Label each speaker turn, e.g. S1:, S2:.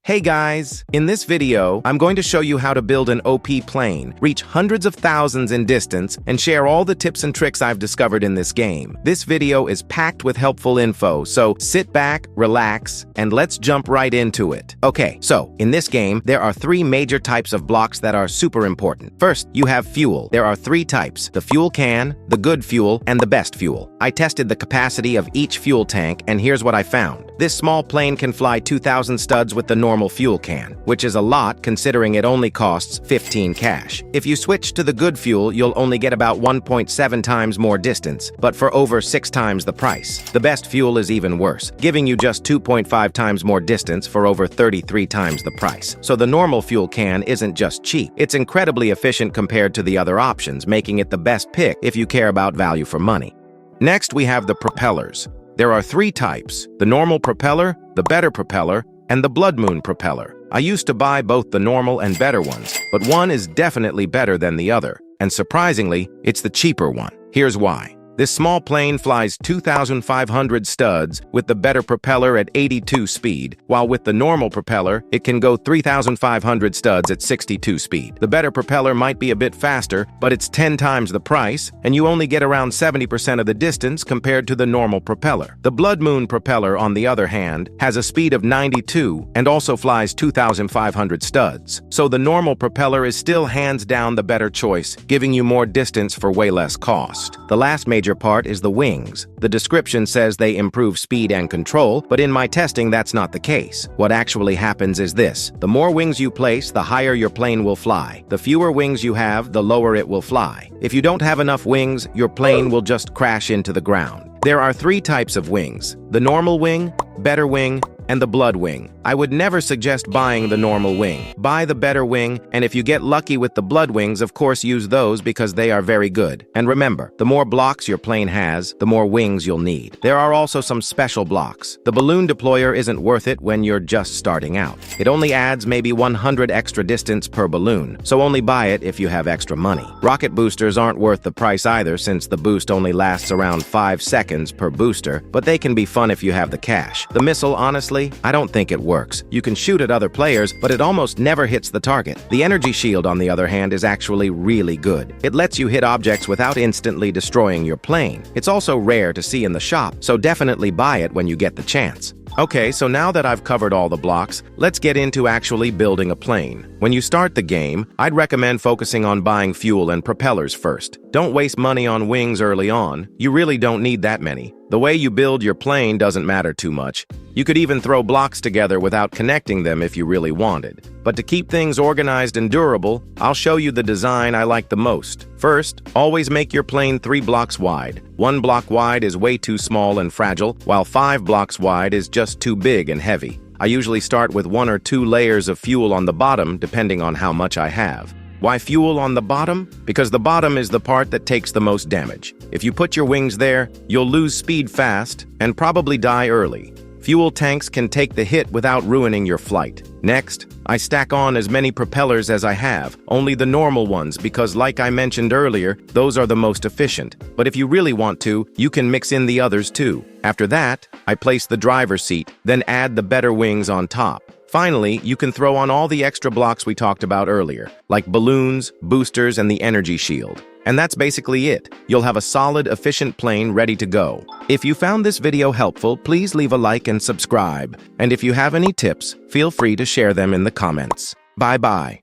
S1: Hey guys! In this video, I'm going to show you how to build an OP plane, reach hundreds of thousands in distance, and share all the tips and tricks I've discovered in this game. This video is packed with helpful info, so sit back, relax, and let's jump right into it. Okay, so in this game, there are three major types of blocks that are super important. First, you have fuel. There are three types: the fuel can, the good fuel, and the best fuel. I tested the capacity of each fuel tank, and here's what I found. This small plane can fly 2,000 studs with the normal fuel can, which is a lot considering it only costs 15 cash. If you switch to the good fuel, you'll only get about 1.7 times more distance, but for over 6 times the price. The best fuel is even worse, giving you just 2.5 times more distance for over 33 times the price. So the normal fuel can isn't just cheap, it's incredibly efficient compared to the other options, making it the best pick if you care about value for money. Next, we have the propellers. There are three types: the normal propeller, the better propeller, and the bloodmoon propeller. I used to buy both the normal and better ones, but one is definitely better than the other, and surprisingly, it's the cheaper one. Here's why. This small plane flies 2,500 studs with the better propeller at 82 speed, while with the normal propeller, it can go 3,500 studs at 62 speed. The better propeller might be a bit faster, but it's 10 times the price, and you only get around 70% of the distance compared to the normal propeller. The bloodmoon propeller, on the other hand, has a speed of 92 and also flies 2,500 studs. So the normal propeller is still hands down the better choice, giving you more distance for way less cost. The last major part is the wings. The description says they improve speed and control, but in my testing that's not the case. What actually happens is this: the more wings you place, the higher your plane will fly. The fewer wings you have, the lower it will fly. If you don't have enough wings, your plane will just crash into the ground. There are three types of wings: the normal wing, better wing, and the blood wing. I would never suggest buying the normal wing. Buy the better wing, and if you get lucky with the blood wings, of course use those because they are very good. And remember, the more blocks your plane has, the more wings you'll need. There are also some special blocks. The balloon deployer isn't worth it when you're just starting out. It only adds maybe 100 extra distance per balloon, so only buy it if you have extra money. Rocket boosters aren't worth the price either, since the boost only lasts around 5 seconds per booster, but they can be fun if you have the cash. The missile, honestly, I don't think it works. You can shoot at other players, but it almost never hits the target. The energy shield, on the other hand, is actually really good. It lets you hit objects without instantly destroying your plane. It's also rare to see in the shop, so definitely buy it when you get the chance. Okay, so now that I've covered all the blocks, let's get into actually building a plane. When you start the game, I'd recommend focusing on buying fuel and propellers first. Don't waste money on wings early on. You really don't need that many. The way you build your plane doesn't matter too much. You could even throw blocks together without connecting them if you really wanted. But to keep things organized and durable, I'll show you the design I like the most. First, always make your plane 3 blocks wide. 1 block wide is way too small and fragile, while 5 blocks wide is just too big and heavy. I usually start with 1 or 2 layers of fuel on the bottom, depending on how much I have. Why fuel on the bottom? Because the bottom is the part that takes the most damage. If you put your wings there, you'll lose speed fast and probably die early. Fuel tanks can take the hit without ruining your flight. Next, I stack on as many propellers as I have, only the normal ones because, like I mentioned earlier, those are the most efficient. But if you really want to, you can mix in the others too. After that, I place the driver's seat, then add the better wings on top. Finally, you can throw on all the extra blocks we talked about earlier, like balloons, boosters, and the energy shield. And that's basically it. You'll have a solid, efficient plane ready to go. If you found this video helpful, please leave a like and subscribe. And if you have any tips, feel free to share them in the comments. Bye-bye.